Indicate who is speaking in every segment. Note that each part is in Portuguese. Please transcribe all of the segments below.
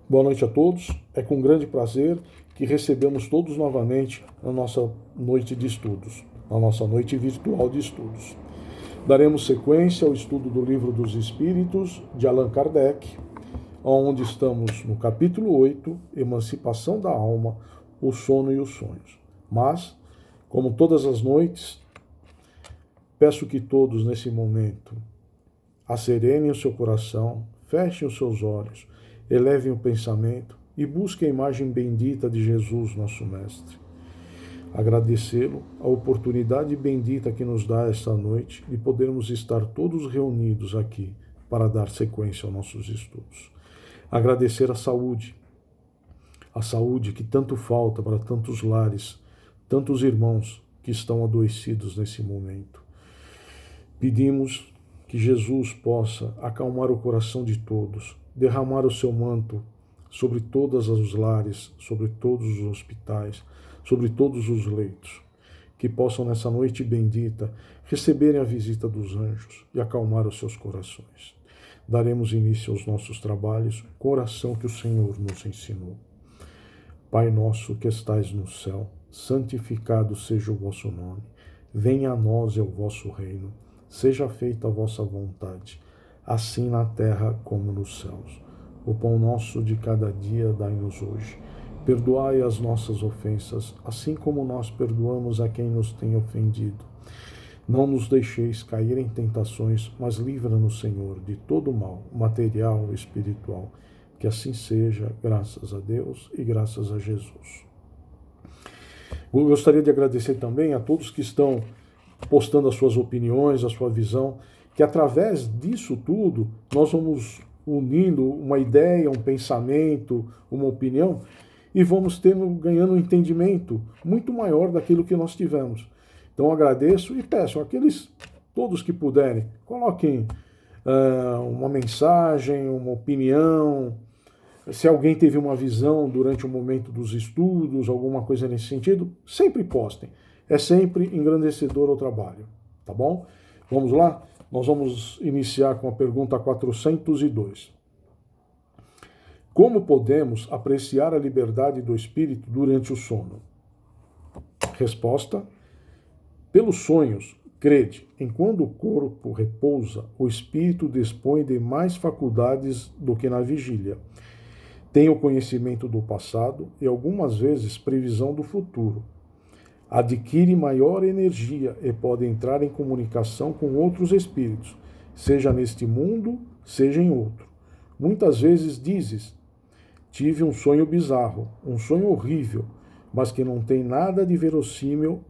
Speaker 1: Boa noite a todos. É com grande prazer que recebemos todos novamente na nossa noite de estudos, na nossa noite virtual de estudos. Daremos sequência ao estudo do Livro dos Espíritos de Allan Kardec, onde estamos no capítulo 8, Emancipação da Alma, o Sono e os Sonhos. Mas, como todas as noites, peço que todos nesse momento acerenem o seu coração, fechem os seus olhos, elevem o pensamento e busquem a imagem bendita de Jesus, nosso Mestre. Agradecê-lo a oportunidade bendita que nos dá esta noite de podermos estar todos reunidos aqui para dar sequência aos nossos estudos. Agradecer a saúde que tanto falta para tantos lares, tantos irmãos que estão adoecidos nesse momento. Pedimos que Jesus possa acalmar o coração de todos, derramar o seu manto sobre todos os lares, sobre todos os hospitais, sobre todos os leitos, que possam nessa noite bendita receberem a visita dos anjos e acalmar os seus corações. Daremos início aos nossos trabalhos com a oração que o Senhor nos ensinou. Pai nosso que estais no céu, santificado seja o vosso nome. Venha a nós o vosso reino. Seja feita a vossa vontade, assim na terra como nos céus. O pão nosso de cada dia dai-nos hoje. Perdoai as nossas ofensas, assim como nós perdoamos a quem nos tem ofendido. Não nos deixeis cair em tentações, mas livra-nos, Senhor, de todo mal, material e espiritual. Que assim seja, graças a Deus e graças a Jesus. Eu gostaria de agradecer também a todos que estão postando as suas opiniões, a sua visão, que através disso tudo nós vamos unindo uma ideia, um pensamento, uma opinião e vamos ganhando um entendimento muito maior daquilo que nós tivemos. Então agradeço e peço àqueles todos que puderem, coloquem uma mensagem, uma opinião. Se alguém teve uma visão durante o momento dos estudos, alguma coisa nesse sentido, sempre postem. É sempre engrandecedor o trabalho, tá bom? Vamos lá? Nós vamos iniciar com a pergunta 402. Como podemos apreciar a liberdade do espírito durante o sono? Resposta: pelos sonhos, crede, enquanto o corpo repousa, o espírito dispõe de mais faculdades do que na vigília. Tem o conhecimento do passado e algumas vezes previsão do futuro. Adquire maior energia e pode entrar em comunicação com outros espíritos, seja neste mundo, seja em outro. Muitas vezes dizes: tive um sonho bizarro, um sonho horrível, mas que não tem nada de verossímil.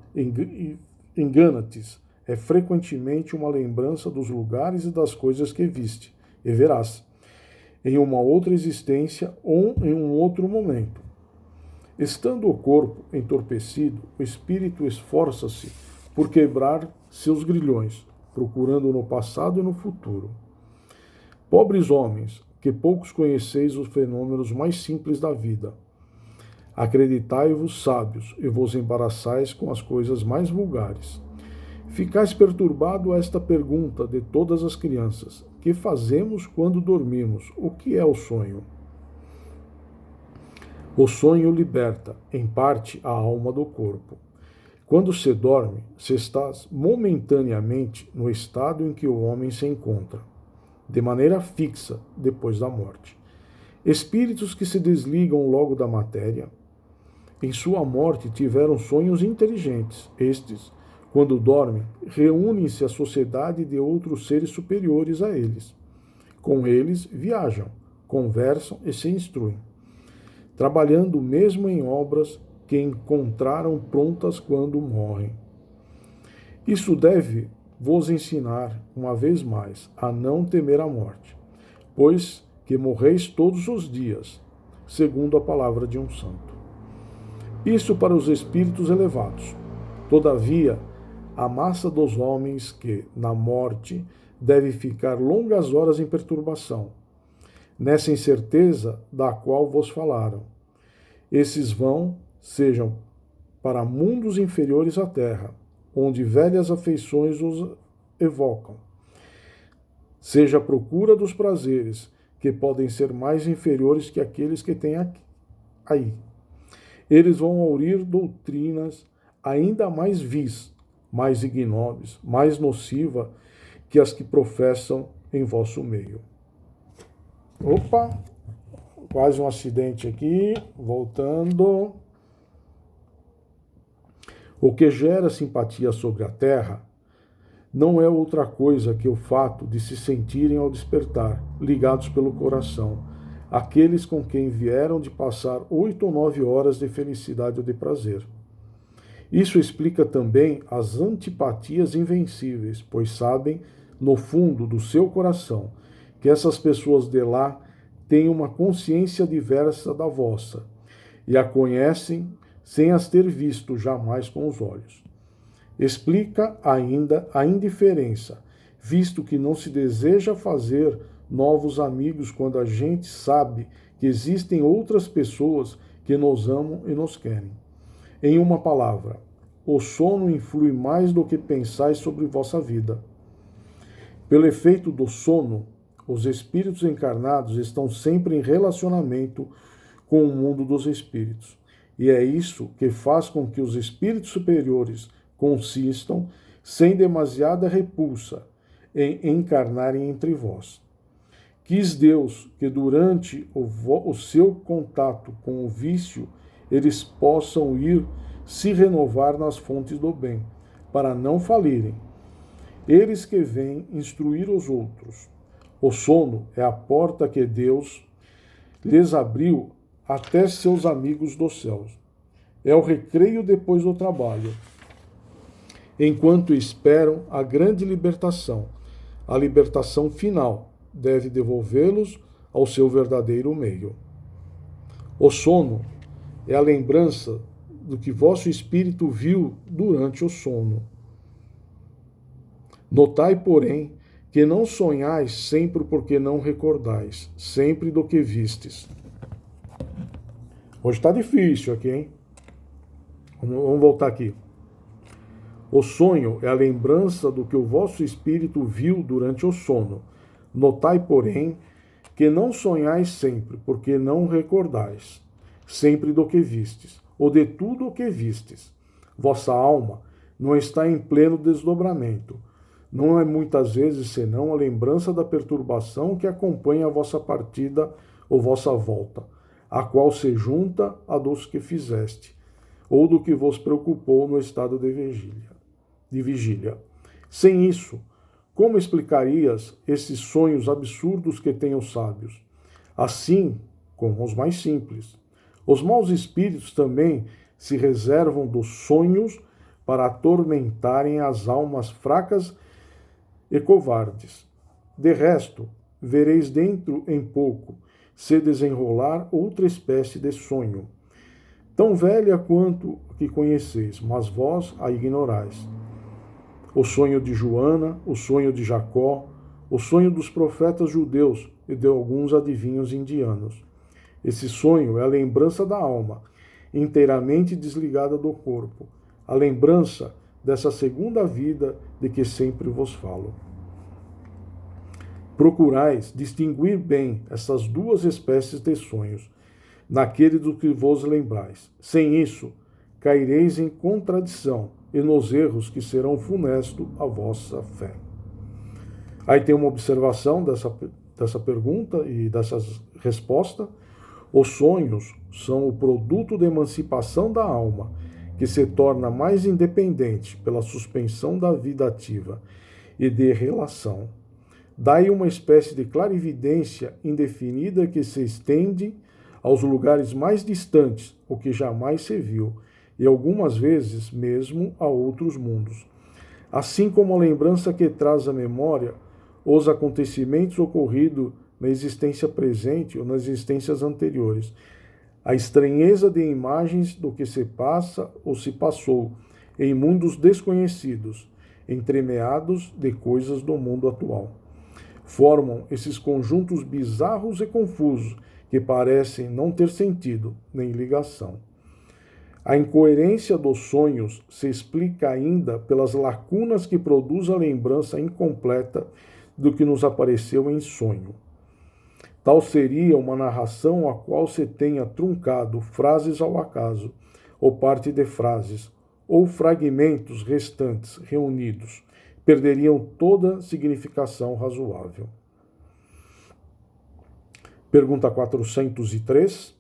Speaker 1: Engana-te, é frequentemente uma lembrança dos lugares e das coisas que viste, e verás, em uma outra existência ou em um outro momento. Estando o corpo entorpecido, o espírito esforça-se por quebrar seus grilhões, procurando no passado e no futuro. Pobres homens, que poucos conheceis os fenômenos mais simples da vida. Acreditai-vos sábios e vos embaraçais com as coisas mais vulgares. Ficais perturbado a esta pergunta de todas as crianças: que fazemos quando dormimos? O que é o sonho? O sonho liberta, em parte, a alma do corpo. Quando se dorme, se estás momentaneamente no estado em que o homem se encontra, de maneira fixa, depois da morte. Espíritos que se desligam logo da matéria, em sua morte tiveram sonhos inteligentes. Estes, quando dormem, reúnem-se à sociedade de outros seres superiores a eles. Com eles viajam, conversam e se instruem, trabalhando mesmo em obras que encontraram prontas quando morrem. Isso deve vos ensinar, uma vez mais, a não temer a morte, pois que morreis todos os dias, segundo a palavra de um santo. Isso para os espíritos elevados. Todavia, a massa dos homens que, na morte, deve ficar longas horas em perturbação, nessa incerteza da qual vos falaram. Esses vão, sejam para mundos inferiores à terra, onde velhas afeições os evocam, seja a procura dos prazeres que podem ser mais inferiores que aqueles que têm aí. Eles vão ouvir doutrinas ainda mais vis, mais ignóbeis, mais nociva que as que professam em vosso meio. Opa, quase um acidente aqui, voltando. O que gera simpatia sobre a terra não é outra coisa que o fato de se sentirem ao despertar, ligados pelo coração, aqueles com quem vieram de passar 8 ou 9 horas de felicidade ou de prazer. Isso explica também as antipatias invencíveis, pois sabem, no fundo do seu coração, que essas pessoas de lá têm uma consciência diversa da vossa, e a conhecem sem as ter visto jamais com os olhos. Explica ainda a indiferença, visto que não se deseja fazer novos amigos quando a gente sabe que existem outras pessoas que nos amam e nos querem. Em uma palavra, o sono influi mais do que pensais sobre vossa vida. Pelo efeito do sono, os espíritos encarnados estão sempre em relacionamento com o mundo dos espíritos. E é isso que faz com que os espíritos superiores consistam, sem demasiada repulsa, em encarnarem entre vós. Quis Deus que durante o seu contato com o vício, eles possam ir se renovar nas fontes do bem, para não falirem. Eles que vêm instruir os outros. O sono é a porta que Deus lhes abriu até seus amigos dos céus. É o recreio depois do trabalho, enquanto esperam a grande libertação. A libertação final deve devolvê-los ao seu verdadeiro meio. O sono é a lembrança do que vosso espírito viu durante o sono. Notai, porém, que não sonhais sempre porque não recordais, sempre do que vistes. Hoje está difícil aqui, hein? Vamos voltar aqui. O sonho é a lembrança do que o vosso espírito viu durante o sono. Notai, porém, que não sonhais sempre, porque não recordais, sempre do que vistes, ou de tudo o que vistes. Vossa alma não está em pleno desdobramento. Não é muitas vezes senão a lembrança da perturbação que acompanha a vossa partida ou vossa volta, a qual se junta a dos que fizeste, ou do que vos preocupou no estado de vigília. Sem isso, como explicarias esses sonhos absurdos que têm os sábios? Assim como os mais simples. Os maus espíritos também se reservam dos sonhos para atormentarem as almas fracas e covardes. De resto, vereis dentro em pouco se desenrolar outra espécie de sonho, tão velha quanto a que conheceis, mas vós a ignorais. O sonho de Joana, o sonho de Jacó, o sonho dos profetas judeus e de alguns adivinhos indianos. Esse sonho é a lembrança da alma, inteiramente desligada do corpo, a lembrança dessa segunda vida de que sempre vos falo. Procurais distinguir bem essas duas espécies de sonhos, naquele do que vos lembrais. Sem isso, caireis em contradição e nos erros que serão funestos à vossa fé. Aí tem uma observação dessa pergunta e dessa resposta. Os sonhos são o produto da emancipação da alma, que se torna mais independente pela suspensão da vida ativa e de relação. Daí uma espécie de clarividência indefinida que se estende aos lugares mais distantes, o que jamais se viu, e algumas vezes mesmo a outros mundos. Assim como a lembrança que traz à memória os acontecimentos ocorridos na existência presente ou nas existências anteriores, a estranheza de imagens do que se passa ou se passou em mundos desconhecidos, entremeados de coisas do mundo atual. Formam esses conjuntos bizarros e confusos que parecem não ter sentido nem ligação. A incoerência dos sonhos se explica ainda pelas lacunas que produz a lembrança incompleta do que nos apareceu em sonho. Tal seria uma narração a qual se tenha truncado frases ao acaso, ou parte de frases, ou fragmentos restantes reunidos, perderiam toda significação razoável. Pergunta 403.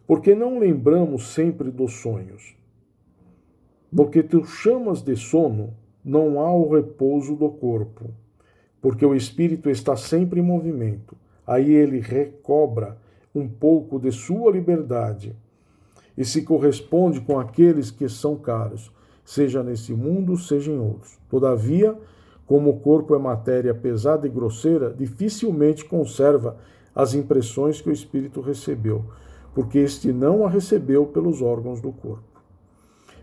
Speaker 1: Por que não lembramos sempre dos sonhos? No que tu chamas de sono, não há o repouso do corpo, porque o espírito está sempre em movimento. Aí ele recobra um pouco de sua liberdade e se corresponde com aqueles que são caros, seja nesse mundo, seja em outros. Todavia, como o corpo é matéria pesada e grosseira, dificilmente conserva as impressões que o espírito recebeu, porque este não a recebeu pelos órgãos do corpo.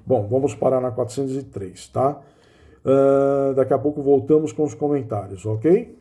Speaker 1: Bom, vamos parar na 403, tá? Daqui a pouco voltamos com os comentários, ok?